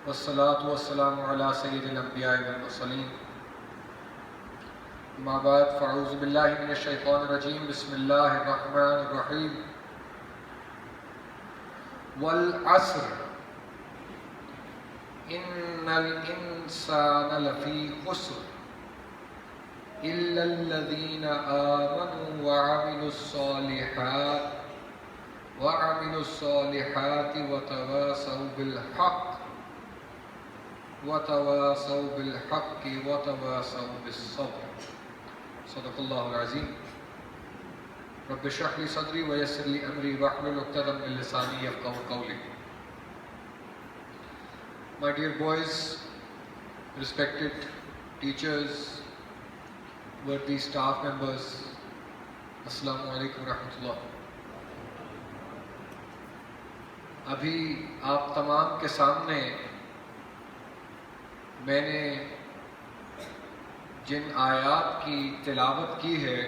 والصلاة والسلام على سید الانبیاء والمرسلین اما بعد فاعوذ باللہ من الشیطان الرجیم بسم اللہ الرحمن الرحیم والعصر ان الانسان لفی خسر الا الذین آمنوا وعملوا الصالحات وتواصوا بالحق وتواصوا بالصبر صدق اللہ العظیم. رب اشرح لی صدری ویسر لی امری واحلل عقدۃ من لسانی یفقہوا قولی. My dear boys, respected teachers, worthy staff members, Assalamu alaikum warahmatullah. ابھی آپ تمام کے سامنے میں نے جن آیات کی تلاوت کی ہے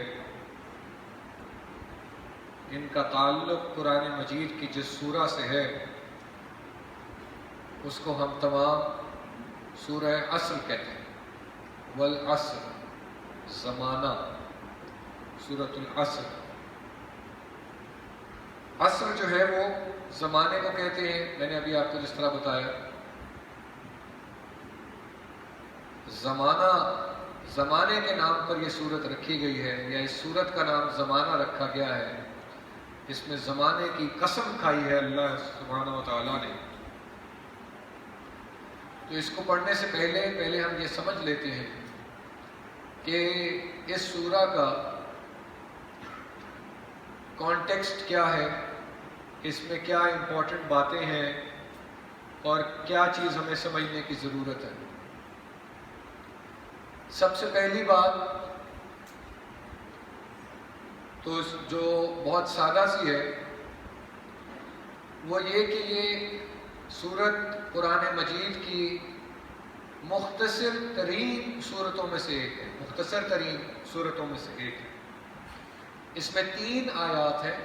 ان کا تعلق قرآن مجید کی جس سورہ سے ہے اس کو ہم تمام سورہ عصر کہتے ہیں. والعصر زمانہ، سورۃ العصر. عصر جو ہے وہ زمانے کو کہتے ہیں. میں نے ابھی آپ کو جس طرح بتایا زمانے کے نام پر یہ سورت رکھی گئی ہے، یا اس سورت کا نام زمانہ رکھا گیا ہے. اس میں زمانے کی قسم کھائی ہے اللہ سبحانہ و تعالیٰ نے. تو اس کو پڑھنے سے پہلے ہم یہ سمجھ لیتے ہیں کہ اس سورہ کا کانٹیکسٹ کیا ہے، اس میں کیا امپورٹنٹ باتیں ہیں اور کیا چیز ہمیں سمجھنے کی ضرورت ہے. سب سے پہلی بات تو جو بہت سادہ سی ہے وہ یہ کہ یہ سورت قرآن مجید کی مختصر ترین سورتوں میں سے ایک ہے. اس میں 3 آیات ہیں.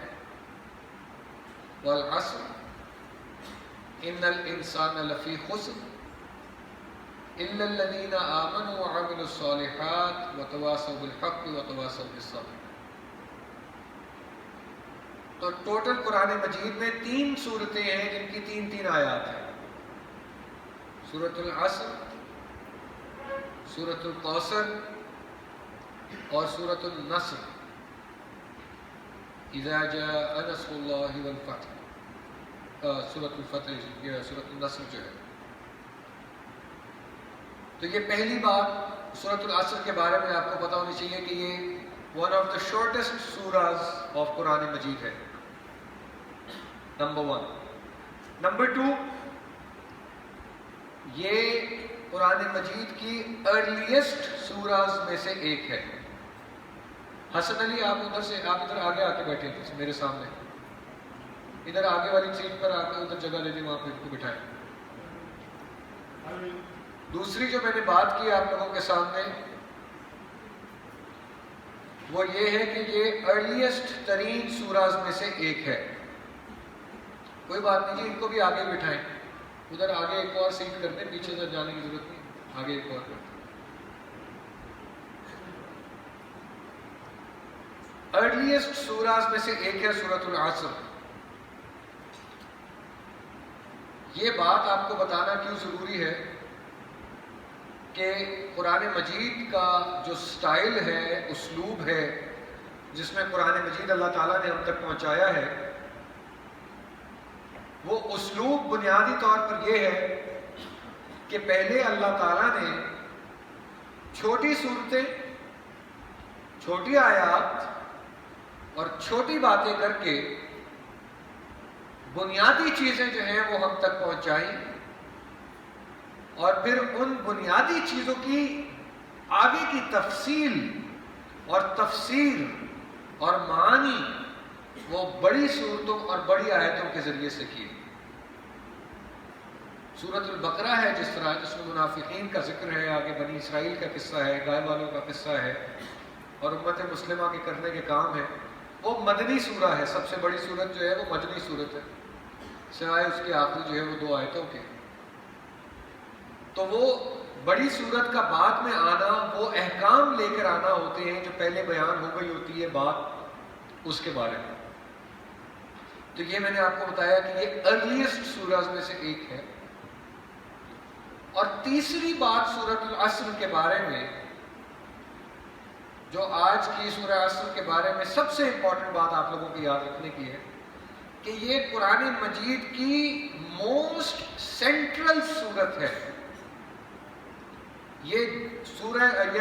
والعصر ان الانسان لفی خسر الا الذین آمنوا وعملوا الصالحات وتواصوا بالحق وتواصوا بالصبر. تو ٹوٹل قرآن مجید میں 3 سورتیں ہیں جن کی 3 آیات ہیں. سورۃ العصر، سورۃ الکوثر اور سورۃ النصر. اذا جاء نصر اللہ والفتح. سورۃ الفتح یا سورۃ النصر جو ہے. تو یہ پہلی بات سورۃ العصر کے بارے میں آپ کو پتہ ہونی چاہیے کہ یہ one of the shortest surahs of Quran Majeed ہے. نمبر 1. نمبر 2، یہ قرآن مجید کی ارلیسٹ سوراز میں سے ایک ہے. حسن علی آپ ادھر آگے آ کے بیٹھے تھے میرے سامنے. ادھر آگے والی سیٹ پر آ کے ادھر جگہ لے لیں، وہاں پہ ان کو بٹھائیں. دوسری جو میں نے بات کی آپ لوگوں کے سامنے وہ یہ ہے کہ یہ ارلیسٹ ترین سوراز میں سے ایک ہے. کوئی بات نہیں جی، ان کو بھی آگے بٹھائیں. ادھر آگے ایک اور سیٹ کر دیں، پیچھے ادھر جانے کی ضرورت نہیں، آگے ایک اور کر دیں. ارلیسٹ سوراز میں سے ایک ہے سورۃ العصر. یہ بات آپ کو بتانا کیوں ضروری ہے کہ قرآن مجید کا جو سٹائل ہے، اسلوب ہے جس میں قرآن مجید اللہ تعالیٰ نے ہم تک پہنچایا ہے، وہ اسلوب بنیادی طور پر یہ ہے کہ پہلے اللہ تعالیٰ نے چھوٹی صورتیں، چھوٹی آیات اور چھوٹی باتیں کر کے بنیادی چیزیں جو ہیں وہ ہم تک پہنچائیں، اور پھر ان بنیادی چیزوں کی آگے کی تفصیل اور تفسیر اور معانی وہ بڑی صورتوں اور بڑی آیتوں کے ذریعے سے کی. سورۃ البقرہ ہے جس طرح، جس میں منافقین کا ذکر ہے، آگے بنی اسرائیل کا قصہ ہے، گائے والوں کا قصہ ہے اور امت مسلمہ کے کرنے کے کام ہے. وہ مدنی سورہ ہے. سب سے بڑی سورت جو ہے وہ مدنی سورت ہے، سوائے اس کے آخری جو ہے وہ 2 آیتوں کے. تو وہ بڑی صورت کا بعد میں آنا وہ احکام لے کر آنا ہوتے ہیں جو پہلے بیان ہو گئی ہوتی ہے بات اس کے بارے میں. تو یہ میں نے آپ کو بتایا کہ یہ ارلیسٹ سورج میں سے ایک ہے. اور تیسری بات سورۃ العصر کے بارے میں جو آج کی سورہ عصر کے بارے میں سب سے امپورٹنٹ بات آپ لوگوں کو یاد رکھنے کی ہے کہ یہ قرآن مجید کی موسٹ سینٹرل سورت ہے. یہ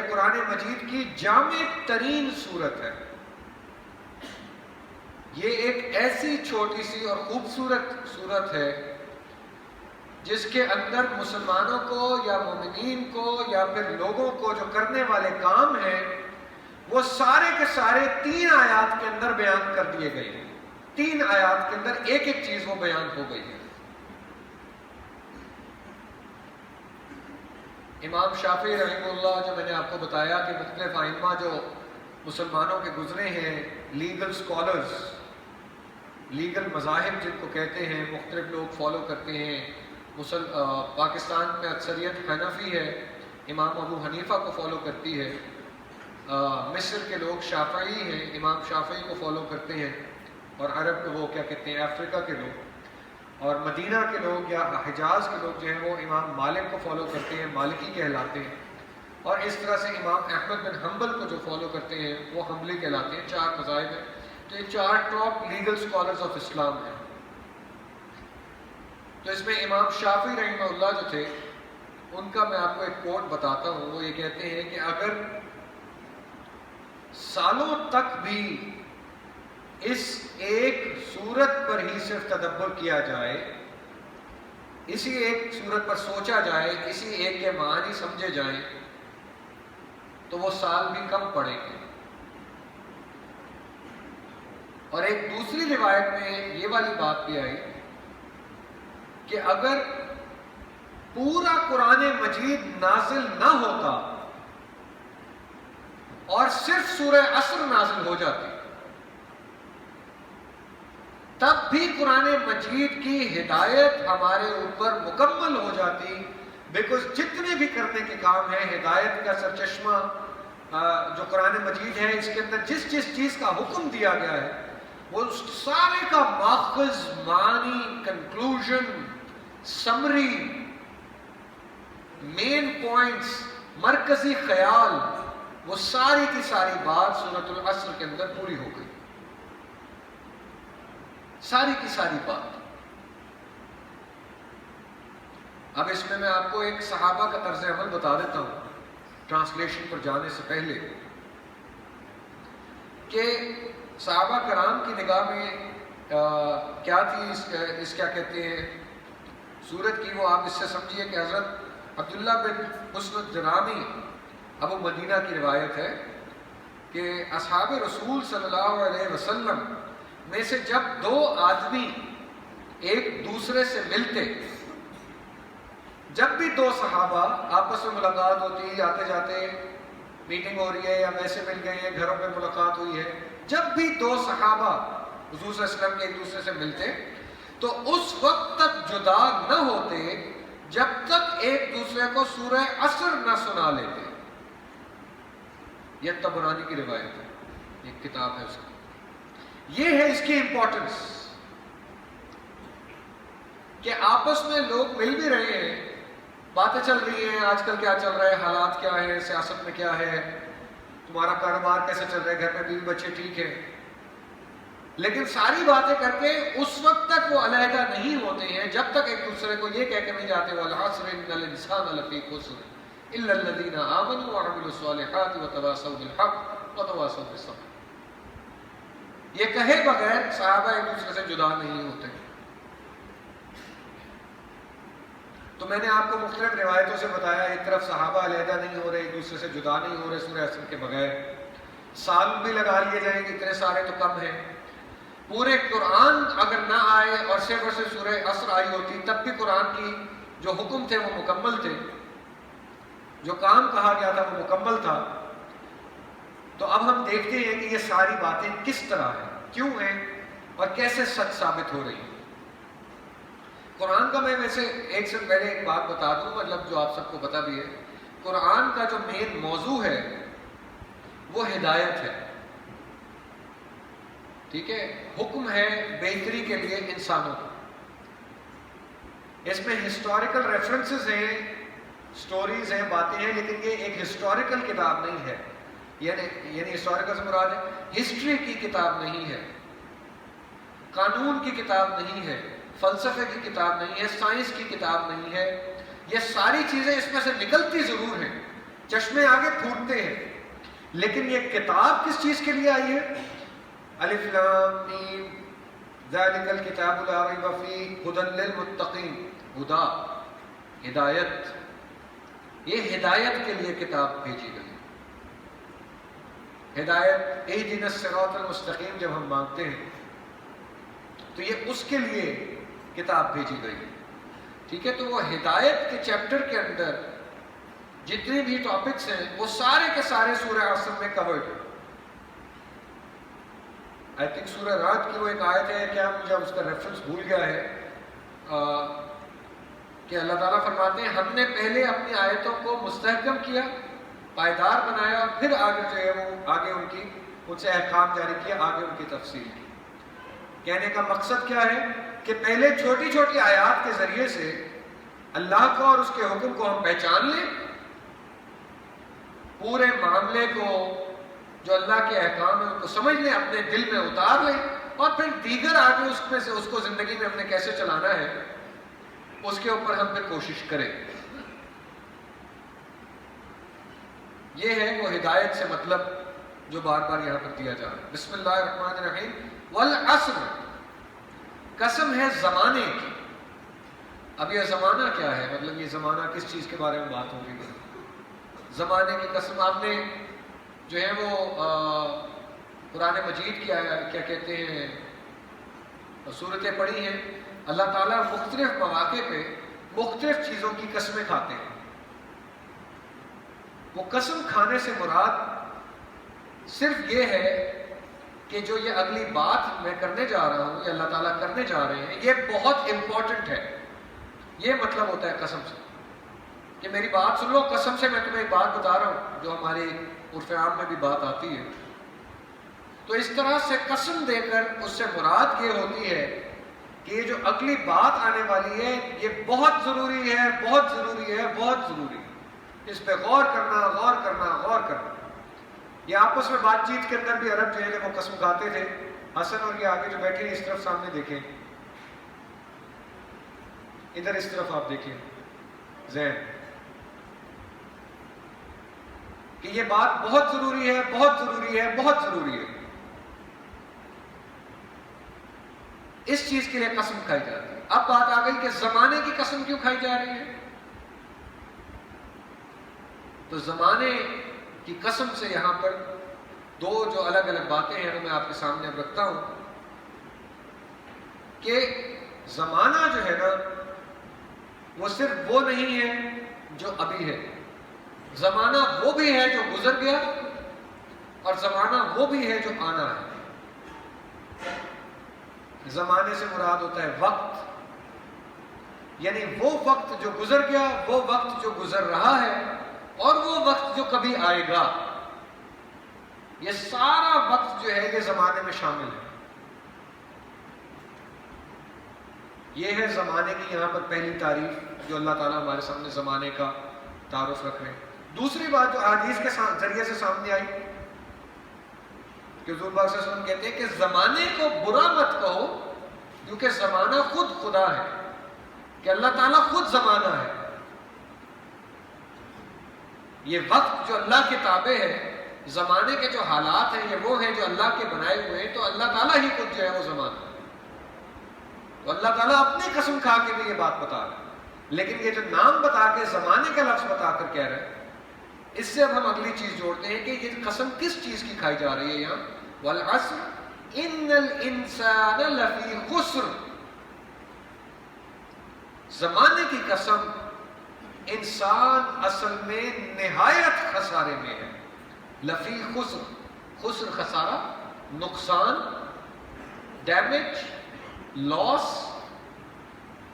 قرآن مجید کی جامع ترین سورت ہے. یہ ایک ایسی چھوٹی سی اور خوبصورت سورت ہے جس کے اندر مسلمانوں کو یا مومنین کو یا پھر لوگوں کو جو کرنے والے کام ہیں وہ سارے کے سارے 3 آیات کے اندر بیان کر دیے گئے ہیں. 3 آیات کے اندر ایک ایک چیز وہ بیان ہو گئی ہے. امام شافعی رحمہ اللہ جو میں نے آپ کو بتایا کہ مختلف ائمہ جو مسلمانوں کے گزرے ہیں، لیگل سکولرز، لیگل مذاہب جن کو کہتے ہیں، مختلف لوگ فالو کرتے ہیں. پاکستان میں اکثریت حنفی ہے، امام ابو حنیفہ کو فالو کرتی ہے. مصر کے لوگ شافعی ہیں، امام شافعی کو فالو کرتے ہیں. اور عرب وہ کیا کہتے ہیں، افریقہ کے لوگ. اور مدینہ کے لوگ یا حجاز کے لوگ جو ہیں وہ امام مالک کو فالو کرتے ہیں، مالکی کہلاتے ہیں. اور اس طرح سے امام احمد بن حنبل کو جو فالو کرتے ہیں وہ حنبلی کہلاتے ہیں. 4 مذاہب ہیں. تو یہ 4 ٹاپ لیگل سکولرز آف اسلام ہیں. تو اس میں امام شافعی رحمہ اللہ جو تھے ان کا میں آپ کو ایک کوٹ بتاتا ہوں. وہ یہ کہتے ہیں کہ اگر سالوں تک بھی اس ایک سورت پر ہی صرف تدبر کیا جائے، اسی ایک سورت پر سوچا جائے، اسی ایک کے معنی سمجھے جائیں، تو وہ سال بھی کم پڑیں گے. اور ایک دوسری روایت میں یہ والی بات بھی آئی کہ اگر پورا قرآن مجید نازل نہ ہوتا اور صرف سورہ عصر نازل ہو جاتی تب بھی قرآن مجید کی ہدایت ہمارے اوپر مکمل ہو جاتی. بیکاز جتنے بھی کرنے کے کام ہیں، ہدایت کا سرچشمہ جو قرآن مجید ہے، اس کے اندر جس جس چیز کا حکم دیا گیا ہے وہ سارے کا ماخذ، معنی، کنکلوژن، سمری، مین پوائنٹس، مرکزی خیال، وہ ساری کی ساری بات سورۃ العصر کے اندر پوری ہو گئی. ساری کی ساری بات. اب اس میں آپ کو ایک صحابہ کا طرز عمل بتا دیتا ہوں ٹرانسلیشن پر جانے سے پہلے، کہ صحابہ کرام کی نگاہ میں کیا تھی اس کیا کہتے ہیں سورت کی. وہ آپ اس سے سمجھیے کہ حضرت عبداللہ بن مسعود جرامی ابو مدینہ کی روایت ہے کہ اصحاب رسول صلی اللہ علیہ وسلم میں سے جب 2 آدمی ایک دوسرے سے ملتے، جب بھی 2 صحابہ آپس میں ملاقات ہوتی، آتے جاتے میٹنگ ہو رہی ہے یا ویسے مل گئے ہیں، گھروں میں ملاقات ہوئی ہے، جب بھی 2 صحابہ حضور صلی اللہ علیہ وسلم کے ایک دوسرے سے ملتے تو اس وقت تک جدا نہ ہوتے جب تک ایک دوسرے کو سورہ عصر نہ سنا لیتے. یہ طبرانی کی روایت ہے، ایک کتاب ہے اس کی. یہ ہے اس کی امپورٹنس کہ آپس میں لوگ مل بھی رہے ہیں، باتیں چل رہی ہیں، آج کل کیا چل رہا ہے، حالات کیا ہے، سیاست میں کیا ہے، تمہارا کاروبار کیسے چل رہا ہے، گھر میں بیوی بچے ٹھیک ہے، لیکن ساری باتیں کر کے اس وقت تک وہ علیحدہ نہیں ہوتے ہیں جب تک ایک دوسرے کو یہ کہہ کے نہیں جاتے وَالْعَصْرِ إِنَّ الْإِنسَانَ لَفِي خُسْرٍ إِلَّا الَّذِينَ آمَنُوا وَعَمِلُوا الصَّالِحَاتِ وَتَوَاصَوْا بِالْحَقِّ وَتَوَاصَوْا بِالصَّبْرِ. یہ کہے بغیر صحابہ ایک دوسرے سے جدا نہیں ہوتے. تو میں نے آپ کو مختلف روایتوں سے بتایا، ایک طرف صحابہ علیحدہ نہیں ہو رہے، ایک دوسرے سے جدا نہیں ہو رہے سورہ عصر کے بغیر. سال بھی لگا لیے جائیں گے، اتنے سارے تو کم ہیں. پورے قرآن اگر نہ آئے اور صرف سورہ عصر آئی ہوتی تب بھی قرآن کی جو حکم تھے وہ مکمل تھے، جو کام کہا گیا تھا وہ مکمل تھا. تو اب ہم دیکھتے ہیں کہ یہ ساری باتیں کس طرح ہیں، کیوں ہیں اور کیسے سچ ثابت ہو رہی ہیں. قرآن کا میں ویسے ایک سے پہلے ایک بات بتا دوں، مطلب جو آپ سب کو پتہ بھی ہے، قرآن کا جو مین موضوع ہے وہ ہدایت ہے، ٹھیک ہے، حکم ہے بہتری کے لیے انسانوں کو. اس میں ہسٹوریکل ریفرنسز ہیں، سٹوریز ہیں، باتیں ہیں، لیکن یہ ایک ہسٹوریکل کتاب نہیں ہے. یعنی ہسٹوریکل سے مراد ہے ہسٹری کی کتاب نہیں ہے، قانون کی کتاب نہیں ہے، فلسفے کی کتاب نہیں ہے، سائنس کی کتاب نہیں ہے. یہ ساری چیزیں اس میں سے نکلتی ضرور ہیں، چشمے آگے پھوٹتے ہیں، لیکن یہ کتاب کس چیز کے لیے آئی ہے؟ الف لام میم ذالک الکتاب لا ریب فیہ ھدی للمتقین. ہدا، ہدایت، یہ ہدایت کے لیے کتاب بھیجی گئی. ہدایت اہدنا الصراط المستقیم جب ہم مانگتے ہیں تو یہ اس کے لیے کتاب بھیجی گئی، ٹھیک ہے. تو وہ ہدایت کے چیپٹر کے اندر جتنے بھی ٹاپکس ہیں وہ سارے کے سارے سورہ عصر میں کورڈ ہیں. آئی تھنک سورہ رات کی وہ ایک آیت ہے، کیا مجھے اس کا ریفرنس بھول گیا ہے، کہ اللہ تعالیٰ فرماتے ہیں ہم نے پہلے اپنی آیتوں کو مستحکم کیا، پائیدار بنایا، پھر آگے جو ہے وہ آگے ان سے احکام جاری کیا، آگے ان کی تفصیل کی. کہنے کا مقصد کیا ہے کہ پہلے چھوٹی چھوٹی آیات کے ذریعے سے اللہ کو اور اس کے حکم کو ہم پہچان لیں، پورے معاملے کو جو اللہ کے احکام ہیں ان کو سمجھ لیں، اپنے دل میں اتار لیں، اور پھر دیگر آگے اس میں سے اس کو زندگی میں ہم نے کیسے چلانا ہے اس کے اوپر ہم پھر کوشش کریں. یہ ہے وہ ہدایت سے مطلب جو بار بار یہاں پر دیا جا رہا ہے. بسم اللہ الرحمن الرحیم. والعصر، قسم ہے زمانے کی. اب یہ زمانہ کیا ہے؟ مطلب یہ زمانہ کس چیز کے بارے میں بات ہو رہی ہے؟ زمانے کی قسم. آپ نے جو ہے وہ قرآن مجید کی کیا کہتے ہیں صورتیں پڑھی ہیں، اللہ تعالیٰ مختلف مواقع پہ مختلف چیزوں کی قسمیں کھاتے ہیں. وہ قسم کھانے سے مراد صرف یہ ہے کہ جو یہ اگلی بات میں کرنے جا رہا ہوں، یہ اللہ تعالیٰ کرنے جا رہے ہیں، یہ بہت امپورٹنٹ ہے. یہ مطلب ہوتا ہے قسم سے کہ میری بات سن لو، قسم سے میں تمہیں ایک بات بتا رہا ہوں جو ہمارے عرف عام میں بھی بات آتی ہے. تو اس طرح سے قسم دے کر اس سے مراد یہ ہوتی ہے کہ یہ جو اگلی بات آنے والی ہے یہ بہت ضروری ہے، بہت ضروری ہے، بہت ضروری ہے. اس پہ غور کرنا، غور کرنا، غور کرنا. یہ آپس میں بات چیت کے اندر بھی عرب جو ہے کہ وہ قسم کھاتے تھے. حسن اور یہ آگے جو بیٹھے ہیں اس طرف سامنے دیکھیں، ادھر اس طرف آپ دیکھیں زین، کہ یہ بات بہت ضروری ہے، بہت ضروری ہے، بہت ضروری ہے. اس چیز کے لیے قسم کھائی جاتی ہے. اب بات آ گئی کہ زمانے کی قسم کیوں کھائی جا رہی ہے؟ تو زمانے کی قسم سے یہاں پر دو جو الگ الگ باتیں ہیں وہ میں آپ کے سامنے اب رکھتا ہوں کہ زمانہ جو ہے نا وہ صرف وہ نہیں ہے جو ابھی ہے. زمانہ وہ بھی ہے جو گزر گیا، اور زمانہ وہ بھی ہے جو آنا ہے. زمانے سے مراد ہوتا ہے وقت، یعنی وہ وقت جو گزر گیا، وہ وقت جو گزر رہا ہے، اور وہ وقت جو کبھی آئے گا. یہ سارا وقت جو ہے یہ زمانے میں شامل ہے. یہ ہے زمانے کی یہاں پر پہلی تعریف جو اللہ تعالیٰ ہمارے سامنے زمانے کا تعارف رکھ رہے ہیں. دوسری بات جو حدیث کے ذریعے سے سامنے آئی کہ حضور پاک صلی اللہ علیہ وسلم کہتے ہیں کہ زمانے کو برا مت کہو، کیونکہ زمانہ خود خدا ہے، کہ اللہ تعالیٰ خود زمانہ ہے. یہ وقت جو اللہ کے تابع ہے، زمانے کے جو حالات ہیں یہ وہ ہیں جو اللہ کے بنائے ہوئے ہیں. تو اللہ تعالیٰ ہی خود جو ہے وہ زمانہ ہے. تو اللہ تعالیٰ اپنی قسم کھا کے بھی یہ بات بتا رہا ہے، لیکن یہ جو نام بتا کے زمانے کا لفظ بتا کر کہہ رہے ہیں، اس سے اب ہم اگلی چیز جوڑتے ہیں کہ یہ قسم کس چیز کی کھائی جا رہی ہے یہاں. والعصر ان الانسان لفی خسر. زمانے کی قسم، انسان اصل میں نہایت خسارے میں ہے. لفی خسر، خسر خسارہ، نقصان، ڈیمیج، لاس.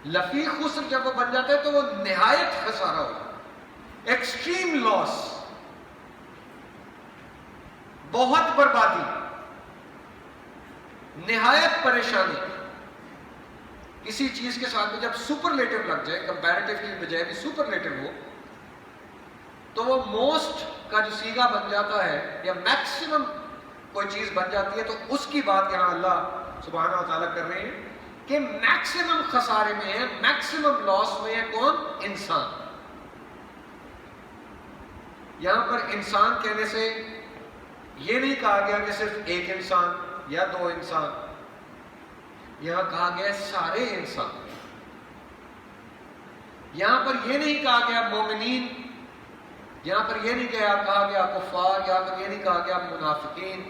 لفی خسر جب وہ بن جاتا ہے تو وہ نہایت خسارہ ہو جاتا ہے، ایکسٹریم لاس، بہت بربادی، نہایت پریشانی۔ کسی چیز کے ساتھ میں جب سپرلیٹو لگ جائے، کمپیریٹیو کی بجائے بھی سپرلیٹو ہو، تو وہ موسٹ کا جو سیگا بن جاتا ہے یا میکسیمم کوئی چیز بن جاتی ہے، تو اس کی بات یہاں اللہ سبحانہ و تعالیٰ کر رہے ہیں کہ میکسیمم خسارے میں ہے، میکسیمم لاس میں ہے کون؟ انسان۔ یہاں پر انسان کہنے سے یہ نہیں کہا گیا کہ صرف ایک انسان یا دو انسان، یہاں کہا گیا سارے انسان۔ یہاں پر یہ نہیں کہا گیا مومنین، یہاں پر یہ نہیں کہا گیا کفار، یہاں پر یہ نہیں کہا گیا منافقین،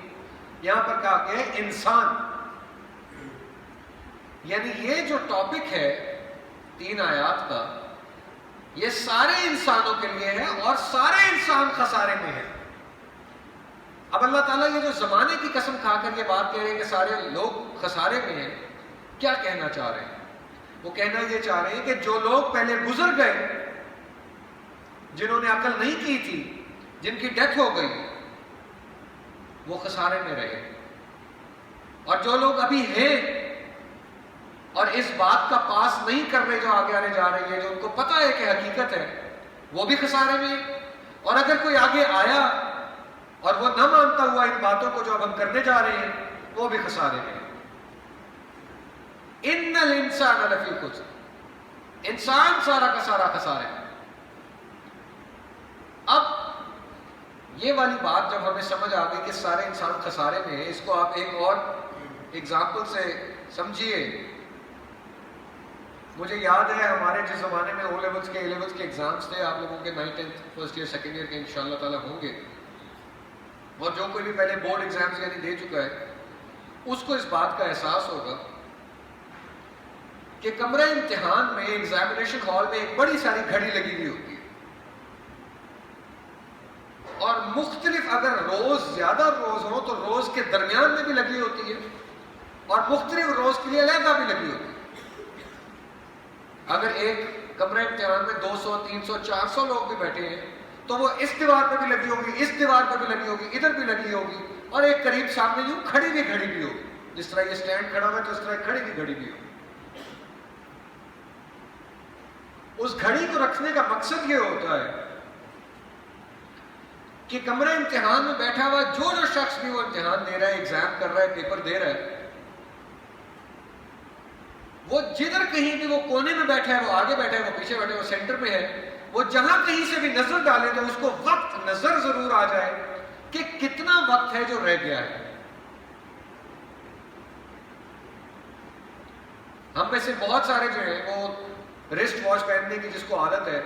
یہاں پر کہا گیا انسان۔ یعنی یہ جو ٹاپک ہے 3 آیات کا، یہ سارے انسانوں کے لیے ہے اور سارے انسان خسارے میں ہیں۔ اب اللہ تعالیٰ یہ جو زمانے کی قسم کھا کر یہ بات کہہ رہے ہیں کہ سارے لوگ خسارے میں ہیں، کیا کہنا چاہ رہے ہیں؟ وہ کہنا یہ چاہ رہے ہیں کہ جو لوگ پہلے گزر گئے، جنہوں نے عقل نہیں کی تھی، جن کی ڈیتھ ہو گئی، وہ خسارے میں رہے، اور جو لوگ ابھی ہیں اور اس بات کا پاس نہیں کر رہے جو آگے آنے جا رہی ہے، جو ان کو پتہ ہے کہ حقیقت ہے، وہ بھی خسارے میں ہے۔ اور اگر کوئی آگے آیا اور وہ نہ مانتا ہوا ان باتوں کو جو اب ہم کرنے جا رہے ہیں، وہ بھی خسارے میں ہے۔ ان الانسان لفی خسر، انسان سارا کا سارا خسارے میں۔ اب یہ والی بات جب ہمیں سمجھ آ گئی کہ سارے انسان خسارے میں ہیں، اس کو آپ ایک اور ایگزامپل سے سمجھیے۔ مجھے یاد ہے ہمارے جس زمانے میں او لیولز کے اے لیولز کے ایگزامس تھے، آپ لوگوں کے 9th 10th first year second year کے انشاءاللہ تعالیٰ ہوں گے، اور جو کوئی بھی پہلے بورڈ ایگزامس یعنی دے چکا ہے اس کو اس بات کا احساس ہوگا کہ کمرہ امتحان میں ایگزامینیشن ہال میں ایک بڑی ساری گھڑی لگی ہوئی ہوتی ہے، اور مختلف اگر روز زیادہ روز ہوں تو روز کے درمیان میں بھی لگی ہوتی ہے، اور مختلف روز کے لیے علیحدہ بھی لگی ہوتی ہے۔ اگر ایک کمرہ امتحان میں 200 300 400 لوگ بھی بیٹھے ہیں تو وہ اس دیوار پہ بھی لگی ہوگی، اس دیوار پہ بھی لگی ہوگی، ادھر بھی لگی ہوگی، اور ایک قریب سامنے یوں کھڑی بھی گھڑی بھی ہوگی، جس طرح یہ سٹینڈ کھڑا ہوا ہے تو اس طرح کھڑی بھی گھڑی بھی ہوگی۔ اس گھڑی کو رکھنے کا مقصد یہ ہوتا ہے کہ کمرہ امتحان میں بیٹھا ہوا جو شخص بھی وہ امتحان دے رہا ہے، ایگزام کر رہا ہے، پیپر دے رہا ہے، وہ جدھر کہیں بھی وہ کونے میں بیٹھا ہے، وہ آگے بیٹھا ہے، وہ پیچھے بیٹھا ہے، وہ سینٹر میں ہے، وہ جہاں کہیں سے بھی نظر ڈالے تو اس کو وقت نظر ضرور آ جائے کہ کتنا وقت ہے جو رہ گیا ہے۔ ہم میں سے بہت سارے جو ہیں وہ رسٹ واچ پہننے کی جس کو عادت ہے،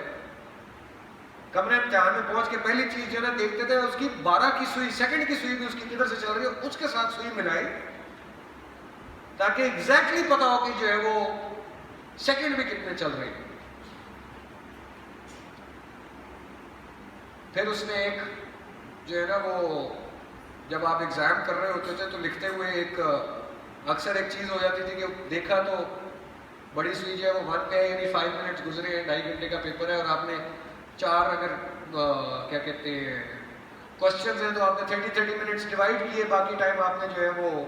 کمرے امتحان میں پہنچ کے پہلی چیز جو ہے نا دیکھتے تھے اس کی 12 کی سوئی، سیکنڈ کی سوئی بھی اس کی کدھر سے چل رہی ہے، اس کے ساتھ سوئی ملائی تاکہ ایگزیکٹلی پتا ہو کہ جو ہے وہ سیکنڈ بھی کتنے چل رہے ہیں۔ پھر اس نے ایک جو ہے نا وہ جب آپ ایگزام کر رہے ہوتے تھے تو لکھتے ہوئے ایک اکثر ایک چیز ہو جاتی تھی کہ دیکھا تو بڑی سوئی جو ہے وہ 1 پہ ہے، یعنی 5 منٹس گزرے ہیں، 2.5 گھنٹے کا پیپر ہے، اور آپ نے 4 اگر کیا کہتے ہیں کوشچنز ہیں تو آپ نے 30 منٹس ڈیوائڈ کیے، باقی ٹائم آپ نے جو ہے وہ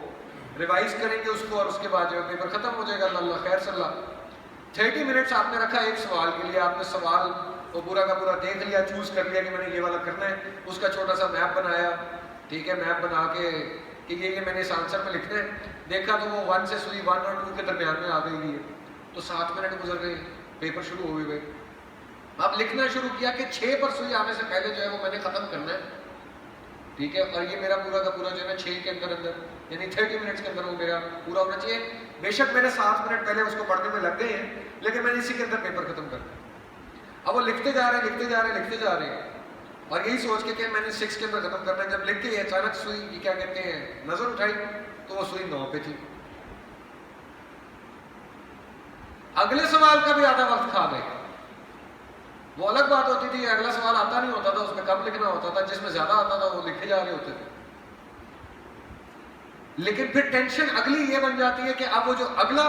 ریوائز کریں گے اس کو، اور اس کے بعد جو ہے پیپر ختم ہو جائے گا، اللہ خیر صلی اللہ۔ 30 منٹس آپ نے رکھا ایک سوال کے لیے، آپ نے سوال وہ پورا کا پورا دیکھ لیا، چوز کر لیا کہ میں نے یہ والا کرنا ہے، اس کا چھوٹا سا میپ بنایا، ٹھیک ہے، میپ بنا کے کہ یہ میں نے اس آنسر میں لکھنا ہے، دیکھا تو وہ 1 سے سوئی 1 اور 2 کے درمیان میں آ گئی ہے، تو 7 منٹ گزر گئے، پیپر شروع ہو گئے۔ اب لکھنا شروع کیا کہ 6 پر سوئی آنے سے پہلے جو ہے وہ میں نے ختم کرنا ہے، ٹھیک ہے، اور یہ میرا پورا کا پورا جو ہے نا 6 کے اندر یعنی 30 منٹس کے اندر وہ میرا پورا ہونا چاہیے۔ بے شک میں نے 7 منٹ پہلے اس کو پڑھنے میں لگ گئے ہیں، لیکن میں نے اسی کے اندر پیپر ختم کرنا ہے۔ اب وہ لکھتے جا رہے ہیں اور یہی سوچ کے کہ میں نے 6 کے اندر ختم کرنا ہے، جب لکھ کے اچانک سوئی کیا کہتے ہیں نظر اٹھائی تو وہ سوئی 9 پہ تھی۔ اگلے سوال کا بھی آدھا وقت کھا گئے۔ وہ الگ بات ہوتی تھی، اگلا سوال آتا نہیں ہوتا تھا، اس میں کم لکھنا ہوتا تھا، جس میں زیادہ آتا تھا وہ لکھے جا رہے ہوتے تھے۔ لیکن پھر ٹینشن اگلی یہ بن جاتی ہے کہ اب وہ جو اگلا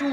2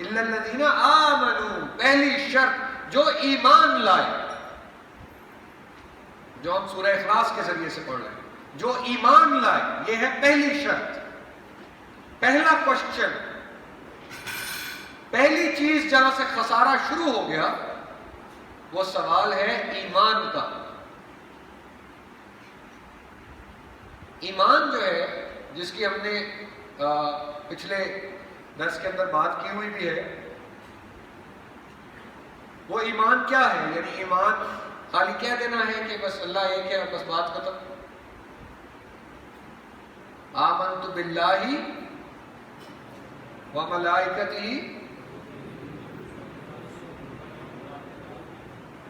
الا الذین آمنوا، پہلی شرط جو ایمان لائے، جو ہم سورہ اخلاص کے ذریعے سے پڑھ رہے ہیں، جو ایمان لائے، یہ ہے پہلی شرط، پہلا کوشچن، پہلی چیز جہاں سے خسارہ شروع ہو گیا وہ سوال ہے ایمان کا۔ ایمان جو ہے، جس کی ہم نے پچھلے درس کے اندر بات کی ہوئی بھی ہے، وہ ایمان کیا ہے؟ یعنی ایمان خالی کہہ دینا ہے کہ بس اللہ ایک ہے اور بس بات ختم۔ آمنت باللہ وملائکتہ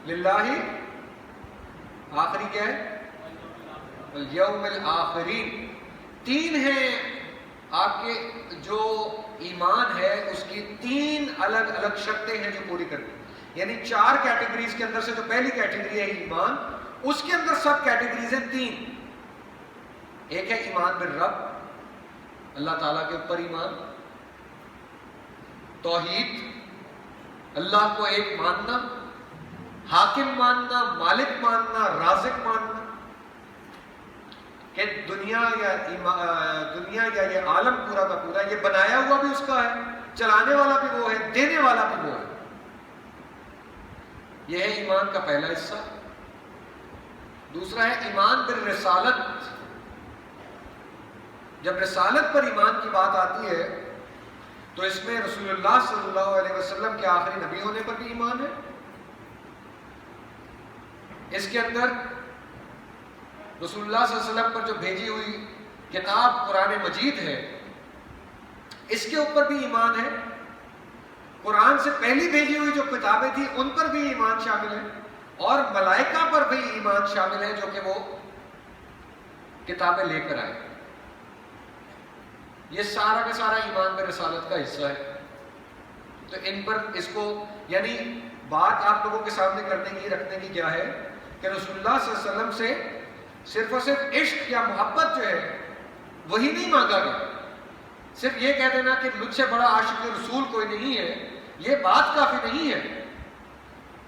للہ، آخری کیا ہے؟ الیوم الآخرین۔ تین ہیں آپ کے، جو ایمان ہے اس کی تین الگ الگ شرطیں ہیں جو پوری کرنی، یعنی چار کیٹیگریز کے اندر سے جو پہلی کیٹیگری ہے ایمان، اس کے اندر سب کیٹیگریز ہیں تین۔ ایک ہے ایمان بالرب، اللہ تعالیٰ کے اوپر ایمان، توحید، اللہ کو ایک ماننا، حاکم ماننا، مالک ماننا، رازق ماننا، کہ دنیا یا یہ عالم پورا کا پورا یہ بنایا ہوا بھی اس کا ہے، چلانے والا بھی وہ ہے، دینے والا بھی وہ ہے۔ یہ ہے ایمان کا پہلا حصہ۔ دوسرا ہے ایمان بالرسالت۔ جب رسالت پر ایمان کی بات آتی ہے تو اس میں رسول اللہ صلی اللہ علیہ وسلم کے آخری نبی ہونے پر بھی ایمان ہے۔ اس کے اندر رسول اللہ صلی اللہ علیہ وسلم پر جو بھیجی ہوئی کتاب قرآن مجید ہے، اس کے اوپر بھی ایمان ہے۔ قرآن سے پہلی بھیجی ہوئی جو کتابیں تھیں ان پر بھی ایمان شامل ہے، اور ملائکہ پر بھی ایمان شامل ہے جو کہ وہ کتابیں لے کر آئے۔ یہ سارا کا سارا ایمان میں رسالت کا حصہ ہے۔ تو ان پر اس کو، یعنی بات آپ لوگوں کے سامنے رکھنے کی کیا ہے کہ رسول اللہ صلی اللہ علیہ وسلم سے صرف اور صرف عشق یا محبت جو ہے وہی نہیں مانگا گیا۔ صرف یہ کہہ دینا کہ مجھ سے بڑا عاشق رسول کوئی نہیں ہے، یہ بات کافی نہیں ہے۔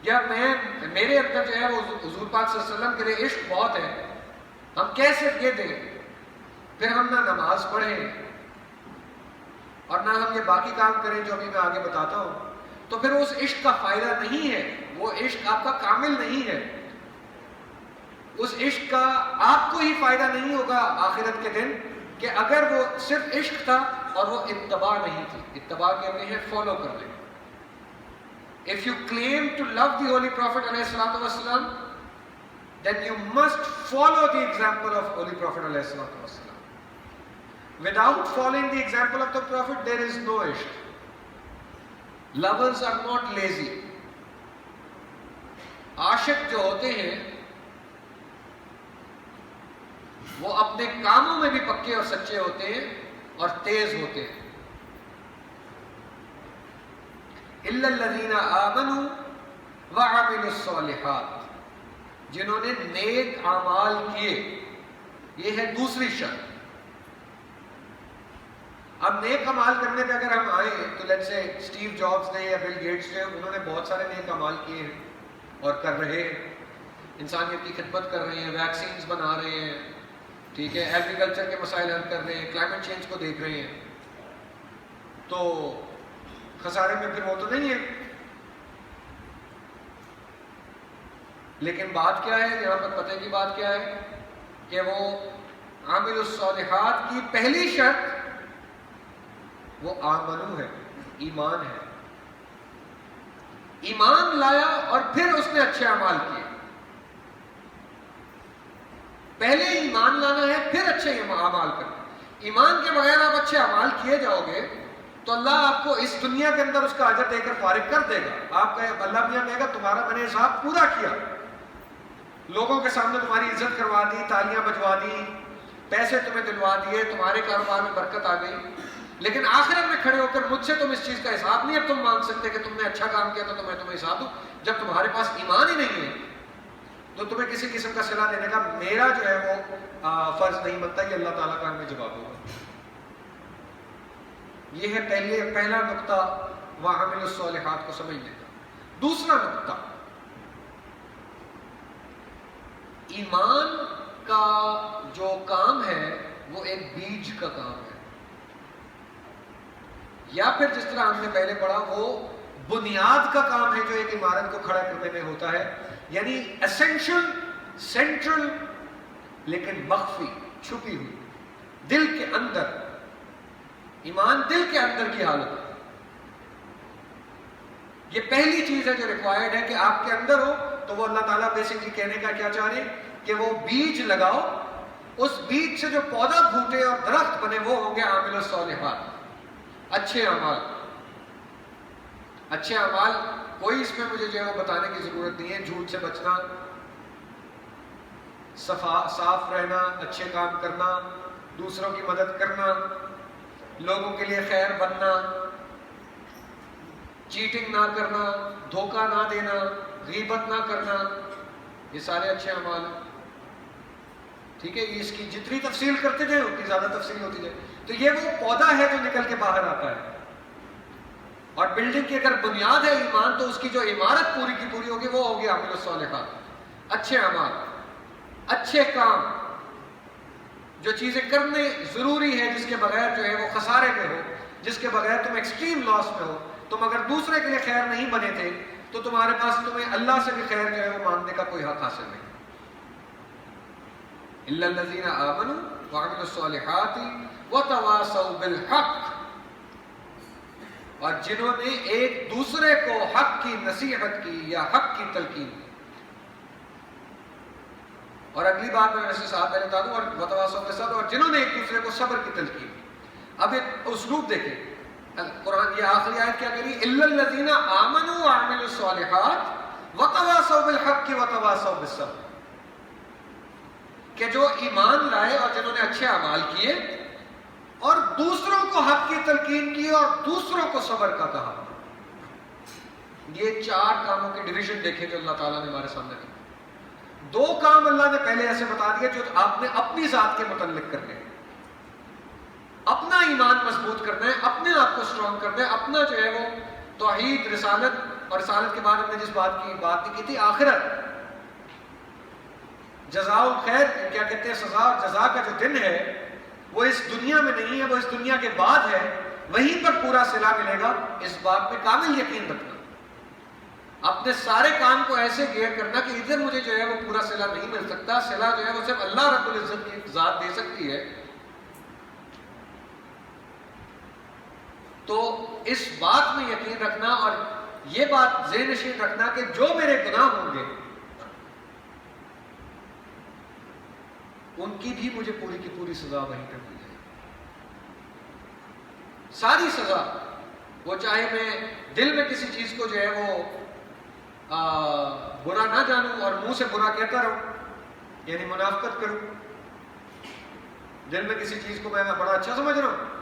یا میرے اندر جو ہے وہ حضور پاک صلی اللہ علیہ وسلم کے لیے عشق بہت ہے، ہم کیسے یہ دیں؟ پھر ہم نہ نماز پڑھیں اور نہ ہم یہ باقی کام کریں جو ابھی میں آگے بتاتا ہوں، تو پھر اس عشق کا فائدہ نہیں ہے، وہ عشق آپ کا کامل نہیں ہے۔ اس عشق کا آپ کو ہی فائدہ نہیں ہوگا آخرت کے دن، کہ اگر وہ صرف عشق تھا اور وہ اتباع نہیں تھی۔ اتباع کہتے ہیں فالو کر لیں۔ If you claim to love the Holy Prophet ﷺ, then you must follow the example of Holy Prophet ﷺ. Without following the example of the Prophet, there is no ishq. Lovers are not lazy. عاشق جو ہوتے ہیں وہ اپنے کاموں میں بھی پکے اور سچے ہوتے ہیں اور تیز ہوتے ہیں۔ الا الذین آمنوا وعملوا الصالحات، جنہوں نے نیک اعمال کیے، یہ ہے دوسری شرط۔ اب نیک اعمال کرنے پہ اگر ہم آئیں تو لیٹس سے اسٹیو جابز نے یا بل گیٹس نے، انہوں نے بہت سارے نیک اعمال کیے ہیں اور کر رہے ہیں، انسانیت کی خدمت کر رہے ہیں، ویکسینز بنا رہے ہیں، ٹھیک ہے، ایگریکلچر کے مسائل حل کر رہے ہیں، کلائمیٹ چینج کو دیکھ رہے ہیں، تو خسارے میں پھر وہ تو نہیں ہے۔ لیکن بات کیا ہے یہاں پر، پتہ کی بات کیا ہے کہ وہ عامل الصالحات کی پہلی شرط وہ آمنو ہے، ایمان ہے۔ ایمان لایا اور پھر اس نے اچھے اعمال کیے۔ پہلے ایمان لانا ہے پھر اچھے اعمال کرنا۔ ایمان کے بغیر آپ اچھے اعمال کیے جاؤ گے تو اللہ آپ کو اس دنیا کے اندر اس کا اجر دے کر فارغ کر دے گا۔ آپ کا اللہ میاں کہے گا تمہارا میں نے حساب پورا کیا، لوگوں کے سامنے تمہاری عزت کروا دی، تالیاں بجوا دی، پیسے تمہیں دلوا دیے، تمہارے کاروبار میں برکت آ گئی، لیکن آخرت میں کھڑے ہو کر مجھ سے تم اس چیز کا حساب نہیں اب تم مانگ سکتے کہ تم نے اچھا کام کیا تو میں تمہیں حساب دوں۔ جب تمہارے پاس ایمان ہی نہیں ہے تو تمہیں کسی قسم کا صلہ دینے کا میرا جو ہے وہ فرض نہیں بنتا، یہ اللہ تعالیٰ کا ہمیں جواب ہوگا۔ یہ ہے پہلا نقطہ وعملوا الصالحات کو سمجھنے کا۔ دوسرا نقطہ، ایمان کا جو کام ہے وہ ایک بیج کا کام ہے، یا پھر جس طرح ہم نے پہلے پڑھا وہ بنیاد کا کام ہے جو ایک عمارت کو کھڑا کرنے میں ہوتا ہے، یعنی اسینشل، سینٹرل، لیکن مخفی، چھپی ہوئی، دل کے اندر۔ ایمان دل کے اندر کی حالت ہے، یہ پہلی چیز ہے جو ریکوائرڈ ہے کہ آپ کے اندر ہو۔ تو وہ اللہ تعالیٰ بیسکلی کہنے کا کیا چاہ رہے ہیں کہ وہ بیج لگاؤ، اس بیج سے جو پودا پھوٹے اور درخت بنے وہ ہوں گے عامل الصالحات، اچھے اعمال۔ اچھے اعمال کوئی اس میں مجھے جو ہے وہ بتانے کی ضرورت نہیں ہے، جھوٹ سے بچنا، صاف رہنا، اچھے کام کرنا، دوسروں کی مدد کرنا، لوگوں کے لیے خیر بننا، چیٹنگ نہ کرنا، دھوکہ نہ دینا، غیبت نہ کرنا، یہ سارے اچھے اعمال ہیں۔ ٹھیک ہے، اس کی جتنی تفصیل کرتے جائیں اتنی زیادہ تفصیل ہوتی جائے۔ تو یہ وہ پودا ہے جو نکل کے باہر آتا ہے، اور بلڈنگ کی اگر بنیاد ہے ایمان تو اس کی جو عمارت پوری کی پوری ہوگی وہ ہوگی عامل الصالحات، اچھے اعمال، اچھے کام، جو چیزیں کرنے ضروری ہے، جس کے بغیر جو ہے وہ خسارے میں ہو، جس کے بغیر تم ایکسٹریم لاس میں ہو۔ تم اگر دوسرے کے لیے خیر نہیں بنے تھے تو تمہارے پاس تمہیں اللہ سے بھی خیر جو ہے وہ مانگنے کا کوئی حق حاصل نہیں۔ الا الذین آمنوا وعملوا الصالحات وتواصوا بالحق، اور جنہوں نے ایک دوسرے کو حق کی نصیحت کی یا حق کی تلقین کی۔ اور اگلی بات میں ویسے ساتھ پہلے بتا دوں، اور وتواصوا بالصبر، اور جنہوں نے ایک دوسرے کو صبر کی تلقین کی۔ اب ایک اسلوب دیکھیں، قرآن کی آخری آیت کیا کہہ رہی ہے؟ الا الذین آمنوا وعملوا الصالحات وتواصوا بالحق وتواصوا بالصبر، کہ جو ایمان لائے اور جنہوں نے اچھے اعمال کیے اور دوسروں کو حق کی تلقین کی اور دوسروں کو صبر کا کہا۔ یہ چار کاموں کے ڈویژن دیکھے جو اللہ تعالیٰ نے ہمارے سامنے رکھے۔ دو کام اللہ نے پہلے ایسے بتا دیے جو آپ نے اپنی ذات کے متعلق کرنے ہیں، اپنا ایمان مضبوط کرنا ہے، اپنے آپ کو اسٹرانگ کرنا ہے، اپنا جو ہے وہ توحید، رسالت، اور رسالت کے بعد ہم نے جس بات کی بات نہیں کی تھی، آخرت، جزاء الخیر، کیا کہتے ہیں، سزا اور جزا کا جو دن ہے وہ اس دنیا میں نہیں ہے، وہ اس دنیا کے بعد ہے، وہیں پر پورا صلہ ملے گا۔ اس بات پہ کامل یقین رکھنا، اپنے سارے کام کو ایسے گیئر کرنا کہ ادھر مجھے جو ہے وہ پورا صلہ نہیں مل سکتا، صلہ جو ہے وہ صرف اللہ رب العزت کی ذات دے سکتی ہے۔ تو اس بات میں یقین رکھنا اور یہ بات ذہن نشین رکھنا کہ جو میرے گناہ ہوں گے ان کی بھی مجھے پوری کی پوری سزا وہیں پر مل جائے گی، ساری سزا۔ وہ چاہے میں دل میں کسی چیز کو جو ہے وہ برا نہ جانوں اور منہ سے برا کہتا رہوں، یعنی منافقت کروں، دل میں کسی چیز کو میں بڑا اچھا سمجھ رہا ہوں،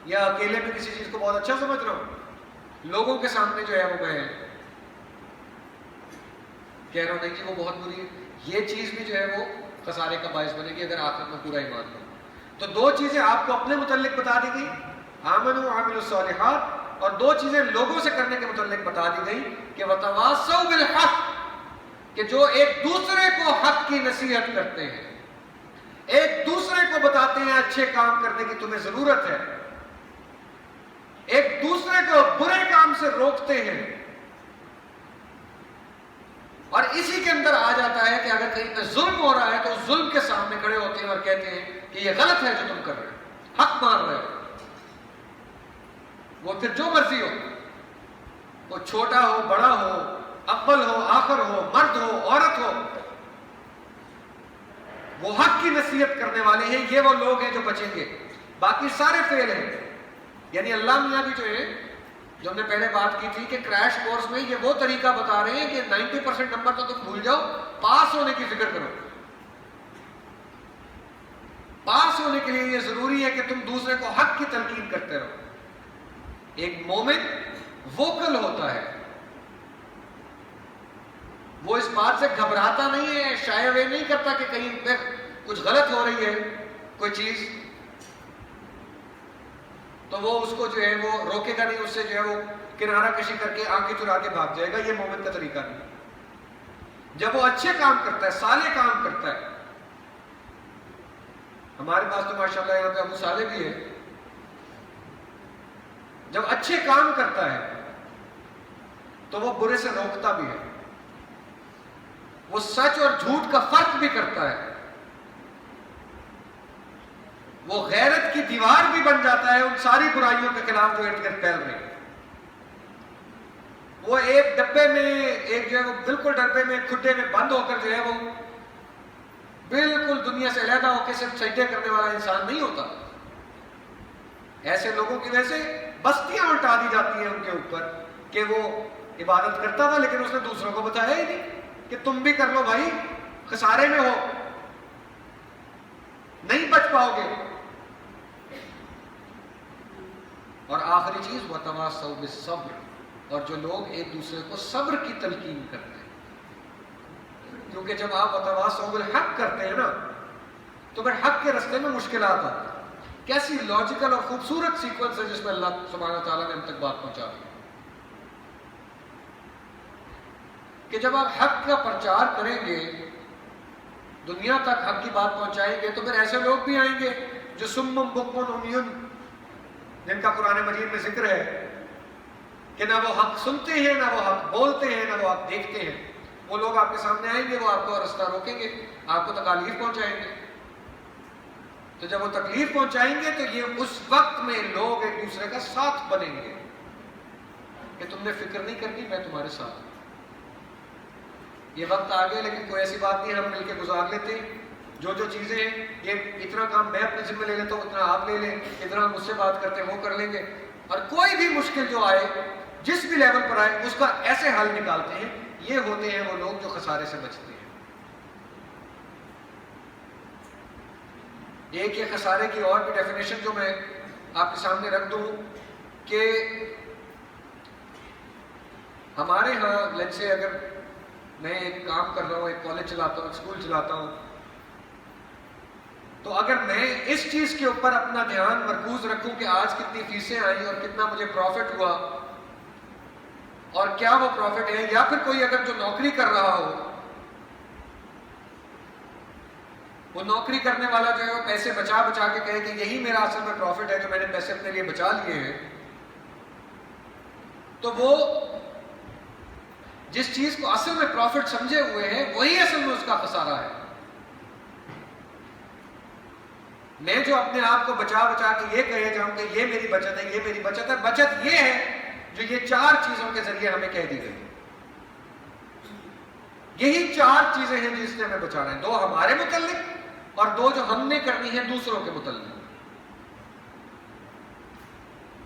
یا اکیلے میں کسی چیز کو بہت اچھا سمجھ رہا ہوں، لوگوں کے سامنے جو ہے وہ میں کہہ رہا ہوں نہیں جی وہ بہت بری ہے، یہ چیز بھی جو ہے وہ خسارے کا باعث بنے گی اگر آخرت میں پورا ایمان ہو۔ تو دو چیزیں آپ کو اپنے متعلق بتا دی گئی، آمنوا وعملوا الصالحات، اور دو چیزیں لوگوں سے کرنے کے متعلق بتا دی گئی کہ وتواصوا بالحق، کہ جو ایک دوسرے کو حق کی نصیحت کرتے ہیں، ایک دوسرے کو بتاتے ہیں اچھے کام کرنے کی تمہیں ضرورت ہے، ایک دوسرے کو برے کام سے روکتے ہیں۔ اور اسی کے اندر آ جاتا ہے کہ اگر کہیں پہ ظلم ہو رہا ہے تو اس ظلم کے سامنے کھڑے ہوتے ہیں اور کہتے ہیں کہ یہ غلط ہے جو تم کر رہے ہو، حق مان رہے ہو، وہ پھر جو مرضی ہو، وہ چھوٹا ہو، بڑا ہو، اول ہو، آخر ہو، مرد ہو، عورت ہو، وہ حق کی نصیحت کرنے والے ہیں، یہ وہ لوگ ہیں جو بچیں گے۔ باقی سارے فیل ہیں، یعنی اللہ میاں بھی جو ہے، جو ہم نے پہلے بات کی تھی کہ کریش کورس میں یہ وہ طریقہ بتا رہے ہیں کہ 90% نمبر تو تم بھول جاؤ، پاس ہونے کی فکر کرو۔ پاس ہونے کے لیے یہ ضروری ہے کہ تم دوسرے کو حق کی تلقین کرتے رہو۔ ایک مومن ووکل ہوتا ہے، وہ اس بات سے گھبراتا نہیں ہے، شائع اوے نہیں کرتا کہ کہیں پہ کچھ غلط ہو رہی ہے کوئی چیز، تو وہ اس کو جو ہے وہ روکے گا نہیں، اس سے جو ہے وہ کنارہ کشی کر کے آنکھیں چرا کے بھاگ جائے گا. یہ مومن کا طریقہ نہیں. جب وہ اچھے کام کرتا ہے، صالح کام کرتا ہے، ہمارے پاس تو ماشاءاللہ یہاں پہ ابو صالح بھی ہے، جب اچھے کام کرتا ہے تو وہ برے سے روکتا بھی ہے، وہ سچ اور جھوٹ کا فرق بھی کرتا ہے، وہ غیرت کی دیوار بھی بن جاتا ہے ان ساری برائیوں کے خلاف جو ارد گرد پھیل رہی ہے. وہ ایک ڈبے میں، ایک جو ہے وہ بالکل ڈبے میں کھڈے میں بند ہو کر جو ہے وہ بالکل دنیا سے علیحدہ ہو کے صرف سجدے کرنے والا انسان نہیں ہوتا. ایسے لوگوں کی وجہ سے بستیاں الٹا دی جاتی ہیں ان کے اوپر کہ وہ عبادت کرتا تھا لیکن اس نے دوسروں کو بتایا ہی نہیں کہ تم بھی کر لو بھائی، خسارے میں ہو، نہیں بچ پاؤ گے. اور آخری چیز وَتَوَاصَوْا بِالصَّبْرِ، اور جو لوگ ایک دوسرے کو صبر کی تلقین کرتے ہیں. کیونکہ جب آپ وَتَوَاصَوْا بِالْحَقِّ کرتے ہیں نا تو پھر حق کے رستے میں مشکلات آتی ہیں. کیسی لاجیکل اور خوبصورت سیکوینس ہے جس میں اللہ سبحانہ و تعالیٰ نے ہم تک بات پہنچا دی کہ جب آپ حق کا پرچار کریں گے، دنیا تک حق کی بات پہنچائیں گے، تو پھر ایسے لوگ بھی آئیں گے جو سمم بکمن عمیٌ، جن کا قرآن مجید میں ذکر ہے کہ نہ وہ حق سنتے ہیں، نہ وہ حق بولتے ہیں، نہ وہ حق دیکھتے ہیں. وہ لوگ آپ کے سامنے آئیں گے، وہ آپ کو رستہ روکیں گے، آپ کو تکالیف پہنچائیں گے. تو جب وہ تکلیف پہنچائیں گے تو یہ اس وقت میں لوگ ایک دوسرے کا ساتھ بنیں گے کہ تم نے فکر نہیں کرنی، میں تمہارے ساتھ ہوں. یہ وقت آ گیا لیکن کوئی ایسی بات نہیں، ہم مل کے گزار لیتے ہیں. جو چیزیں ہیں، یہ اتنا کام میں اپنے ذمہ لے لیتا ہوں، اتنا آپ لے لیں، اتنا مجھ سے بات کرتے ہیں وہ کر لیں گے. اور کوئی بھی مشکل جو آئے، جس بھی لیول پر آئے، اس کا ایسے حل نکالتے ہیں. یہ ہوتے ہیں وہ لوگ جو خسارے سے بچتے ہیں. ایک یہ خسارے کی اور بھی ڈیفینیشن جو میں آپ کے سامنے رکھ دوں کہ ہمارے ہاں لیٹس سے اگر میں ایک کام کر رہا ہوں، ایک کالج چلاتا ہوں، ایک اسکول چلاتا ہوں، تو اگر میں اس چیز کے اوپر اپنا دھیان مرکوز رکھوں کہ آج کتنی فیسیں آئیں اور کتنا مجھے پروفٹ ہوا اور کیا وہ پروفٹ ہے، یا پھر کوئی اگر جو نوکری کر رہا ہو، وہ نوکری کرنے والا جو ہے وہ پیسے بچا بچا کے کہے کہ یہی میرا اصل میں پروفٹ ہے جو میں نے پیسے اپنے لیے بچا لیے ہیں، تو وہ جس چیز کو اصل میں پروفٹ سمجھے ہوئے ہیں وہی اصل میں اس کا خسارہ ہے. میں جو اپنے آپ کو بچا بچا کے یہ کہے جاؤں کہ یہ میری بچت ہے، یہ میری بچت ہے، بچت یہ ہے جو یہ 4 چیزوں کے ذریعے ہمیں کہہ دی گئی. یہی 4 چیزیں ہیں جس سے ہمیں بچانا ہے، 2 ہمارے متعلق اور 2 جو ہم نے کرنی ہے دوسروں کے متعلق.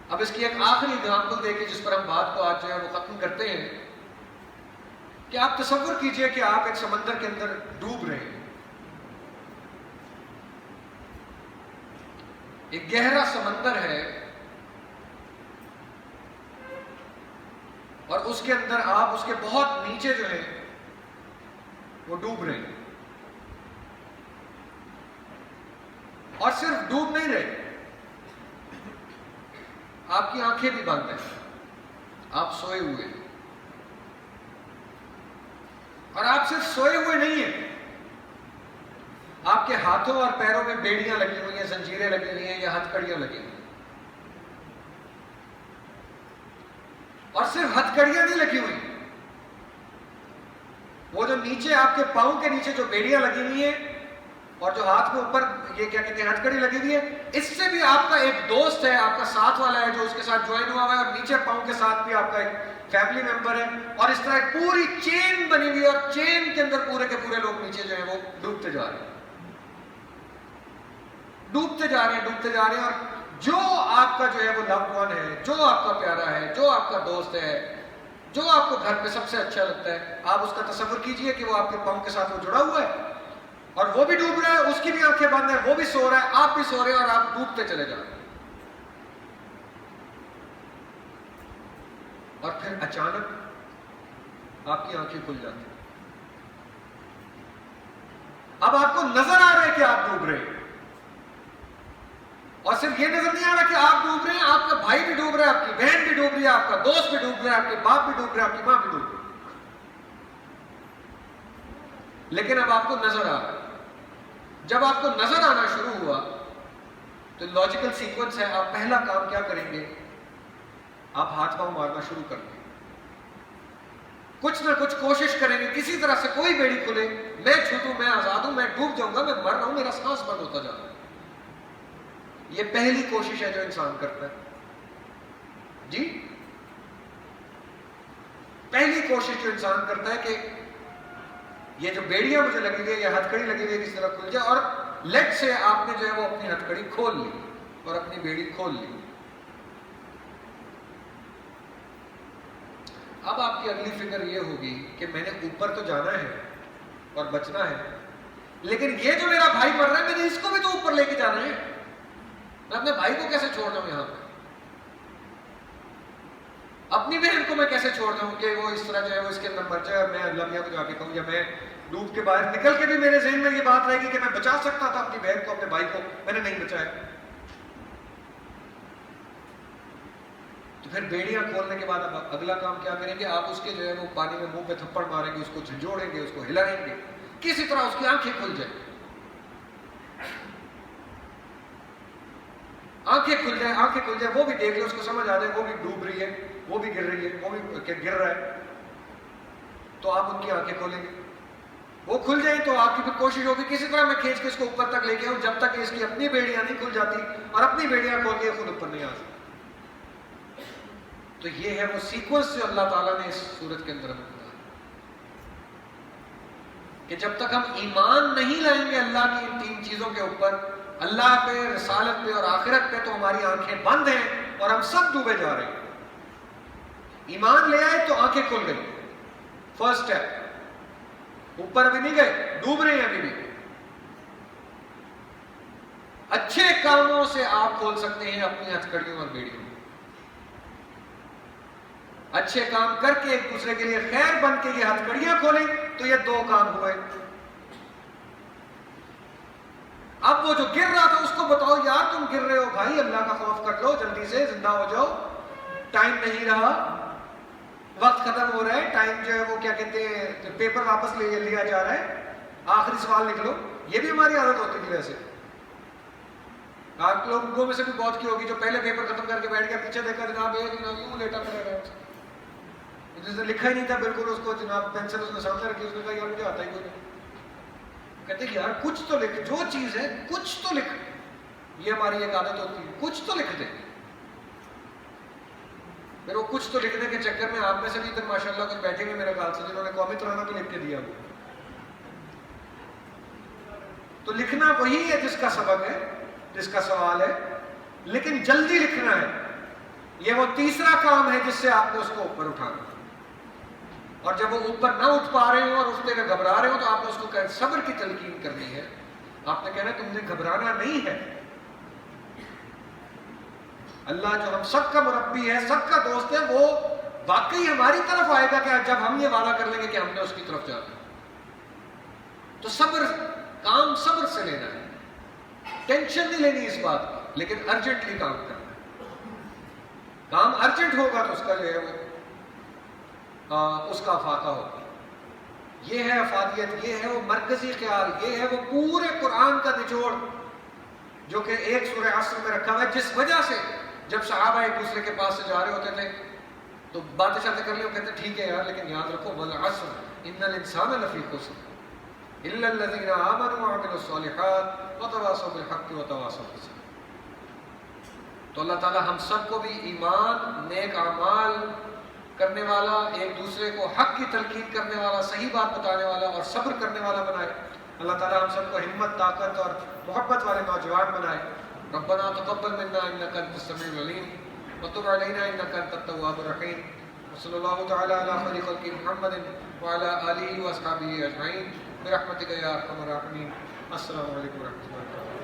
اب اس کی ایک آخری اگزامپل دے کے جس پر ہم بات کو آج جو ہے وہ ختم کرتے ہیں کہ آپ تصور کیجئے کہ آپ ایک سمندر کے اندر ڈوب رہے ہیں، ایک گہرا سمندر ہے اور اس کے اندر آپ اس کے بہت نیچے جو ہے وہ ڈوب رہے ہیں. اور صرف ڈوب نہیں رہے، آپ کی آنکھیں بھی بند ہیں، آپ سوئے ہوئے ہیں. اور آپ صرف سوئے ہوئے نہیں ہیں، آپ کے ہاتھوں اور پیروں میں بیڑیاں لگی ہوئی ہیں، زنجیریں لگی ہوئی ہیں یا ہتھکڑیاں لگی ہوئی ہیں. اور صرف ہتھکڑیاں نہیں لگی ہوئی، وہ جو نیچے آپ کے پاؤں کے نیچے جو بیڑیاں لگی ہوئی ہیں اور جو ہاتھ کے اوپر یہ کیا کہتے ہیں ہتھکڑی لگی ہوئی ہے، اس سے بھی آپ کا ایک دوست ہے، آپ کا ساتھ والا ہے جو اس کے ساتھ جوائن ہوا ہوا ہے، اور نیچے پاؤں کے ساتھ بھی آپ کا ایک فیملی ممبر ہے. اور اس طرح ایک پوری چین بنی ہوئی ہے اور چین کے اندر پورے کے پورے لوگ نیچے جو ہیں وہ ڈوبتے جا رہے ہیں، ڈوبتے جا رہے ہیں، ڈوبتے جا رہے ہیں. اور جو آپ کا جو ہے وہ لوڈ ون ہے، جو آپ کا پیارا ہے، جو آپ کا دوست ہے، جو آپ کو گھر پہ سب سے اچھا لگتا ہے، آپ اس کا تصور کیجئے کہ وہ آپ کے پاؤں کے ساتھ وہ جڑا ہوا ہے اور وہ بھی ڈوب رہا ہے، اس کی بھی آنکھیں بند ہیں، وہ بھی سو رہا ہے، آپ بھی سو رہے ہیں اور آپ ڈوبتے چلے جا رہے ہیں. اور پھر اچانک آپ کی آنکھیں کھل جاتی ہیں. اب آپ کو نظر آ رہا ہے کہ آپ ڈوب رہے ہیں اور صرف یہ نظر نہیں آ رہا کہ آپ ڈوب رہے ہیں، آپ کا بھائی بھی ڈوب رہا ہے، آپ کی بہن بھی ڈوب رہی ہے، آپ کا دوست بھی ڈوب رہا ہے، آپ کے باپ بھی ڈوب رہا ہے، آپ کی ماں بھی ڈوب رہی ہے، لیکن اب آپ کو نظر آ رہا ہے۔ جب آپ کو نظر آنا شروع ہوا تو لاجیکل سیکوینس ہے، آپ پہلا کام کیا کریں گے؟ آپ ہاتھ پاؤں مارنا شروع کر دیں، کچھ نہ کچھ کوشش کریں گے، کسی طرح سے کوئی بیڑی کھلے، میں چھوٹوں، میں آزاد ہوں، میں ڈوب جاؤں گا، میں مر رہا ہوں، میرا سانس بند ہوتا جا رہا ہے۔ یہ پہلی کوشش ہے جو انسان کرتا ہے جی، پہلی کوشش جو انسان کرتا ہے کہ یہ جو بیڑیاں مجھے لگی ہوئی ہے، یہ ہتھ کڑی لگی ہوئی ہے، کس طرح کھل جائے، اور لیٹ سے آپ نے جو ہے وہ اپنی ہتھ کڑی کھول لی اور اپنی بیڑی کھول لی۔ اب آپ کی اگلی فکر یہ ہوگی کہ میں نے اوپر تو جانا ہے اور بچنا ہے، لیکن یہ جو میرا بھائی مر رہا ہے، میں نے اس کو بھی تو اوپر لے کے جانا ہے، میں اپنے بھائی کو کیسے چھوڑ دوں یہاں پہ؟ اپنی بہن کو میں کیسے چھوڑ دوں کہ وہ اس طرح جو ہے وہ اس کے اندر مر جائے، اور میں اللہ میاں کو جا کے کہوں، یا میں ڈوب کے باہر نکل کے بھی میرے ذہن میں یہ بات رہے گی کہ میں بچا سکتا تھا اپنی بہن کو، اپنے بھائی کو، میں نے نہیں بچایا۔ تو پھر بیڑیاں کھولنے کے بعد اب اگلا کام کیا کریں گے؟ آپ اس کے جو ہے وہ پانی میں منہ پہ تھپڑ ماریں گے، اس کو جھنجھوڑیں گے، اس کو ہلائیں گے، کسی طرح اس کی آنکھیں کھل جائیں، آنکھیں کھل جائیں، آنکھیں کھل جائیں، وہ بھی دیکھ لے، اس کو سمجھ آ جائے وہ بھی ڈوب رہی ہے، وہ بھی گر رہی ہے، وہ بھی گر رہا ہے، تو آپ ان کی آنکھیں کھولیں گے، وہ کھل جائیں تو آپ کی پھر کوشش ہوگی کسی طرح میں کھینچ کے اس کو اوپر تک لے کے آؤں، جب تک اس کی اپنی بیڑیاں نہیں کھل جاتی، اور اپنی بیڑیاں کھول کے خود اوپر نہیں آ سکتی۔ تو یہ ہے وہ سیکوینس جو اللہ تعالیٰ نے اس سورت کے اندر ہمیں بتایا کہ جب تک ہم ایمان نہیں لائیں گے اللہ کی ان تین چیزوں کے اوپر، اللہ پہ، رسالت پہ اور آخرت پہ، تو ہماری آنکھیں بند ہیں اور ہم سب ڈوبے جا رہے ہیں۔ ایمان لے آئے تو آنکھیں کھل گئی، فرسٹ اسٹیپ، اوپر ابھی نہیں گئے، ڈوب رہے ہیں ابھی بھی۔ اچھے کاموں سے آپ کھول سکتے ہیں اپنی ہتھکڑیوں اور بیڑیوں، اچھے کام کر کے ایک دوسرے کے لیے خیر بن کے یہ ہتھکڑیاں کھولیں تو یہ دو کام ہوئے۔ اب وہ جو گر رہا تھا اس کو بتاؤ، یار تم گر رہے ہو بھائی، اللہ کا خوف کر لو، جلدی سے زندہ ہو جاؤ، ٹائم نہیں رہا، وقت ختم ہو رہا ہے، ٹائم جو ہے وہ کیا کہتے ہیں، پیپر واپس لے لیا جا رہا ہے، آخری سوال لکھ لو۔ یہ بھی ہماری عادت ہوتی تھی ویسے، آپ لوگوں میں سے بھی بہت کی ہوگی جو پہلے پیپر ختم کر کے بیٹھ گیا، پیچھے دیکھا جناب یوں لیٹا پڑا ہے، جس نے لکھا ہی نہیں تھا بالکل، اس کو جناب پینسل اس نے سامنے رکھی، اس نے کہا یار مجھے آتا ہی کوئی نہیں، کہتے کہ یار کچھ تو لکھ، جو چیز ہے کچھ تو لکھ، یہ ہماری ایک عادت ہوتی ہے، کچھ تو لکھ دے۔ پھر وہ کچھ تو لکھنے کے چکر میں آپ میں سے بھی ادھر ماشاء اللہ کچھ بیٹھے ہوئے میرے خیال سے جنہوں نے قومی ترانہ بھی لکھ کے دیا ہوا۔ تو لکھنا وہی ہے جس کا سبق ہے، جس کا سوال ہے، لیکن جلدی لکھنا ہے، یہ وہ تیسرا کام ہے جس سے آپ نے اس کو اوپر اٹھانا۔ اور جب وہ اوپر نہ اٹھ پا رہے ہوں اور اٹھتے ہوئے گھبرا رہے ہوں تو آپ نے اس کو صبر کی تلقین کرنی ہے، آپ نے کہنا تم نے گھبرانا نہیں ہے، اللہ جو ہم سب کا مربی ہے، سب کا دوست ہے، وہ واقعی ہماری طرف آئے گا کہ جب ہم یہ وعدہ کر لیں گے کہ ہم نے اس کی طرف جانا ہے۔ تو صبر، کام صبر سے لینا ہے، ٹینشن نہیں لینی اس بات کی، لیکن ارجنٹلی کام کرنا ہے۔ کام ارجنٹ ہوگا تو اس کا جو ہے وہ اس کا افاقہ ہوگا۔ یہ ہے افادیت، یہ ہے وہ مرکزی خیال، یہ ہے وہ پورے قرآن کا نچوڑ جو کہ ایک سورہ عصر میں رکھا ہوا ہے، جس وجہ سے جب صحابہ ایک دوسرے کے پاس سے جا رہے ہوتے تھے تو باتیں شاتیں کر لی، وہ کہتے ٹھیک ہے یار لیکن یاد رکھو والعصر ان الانسان لفی خسر الا الذین آمنوا وعملوا الصالحات وتواصوا بالحق وتواصوا بالصبر۔ تو اللہ تعالی ہم سب کو بھی ایمان، نیک اعمال کرنے والا، ایک دوسرے کو حق کی تلقین کرنے والا، صحیح بات بتانے والا اور صبر کرنے والا بنائے۔ اللہ تعالی ہم سب کو ہمت، طاقت اور محبت والے نوجوان بنائے۔ ربنا تقبل منا انك انت السميع العليم وتب علينا انك انت التواب الرحيم وصلى الله تعالى على خير خلق محمد وعلى اله واصحابه اجمعين برحمتك يا ارحم الراحمين۔ السلام علیکم ورحمۃ اللہ۔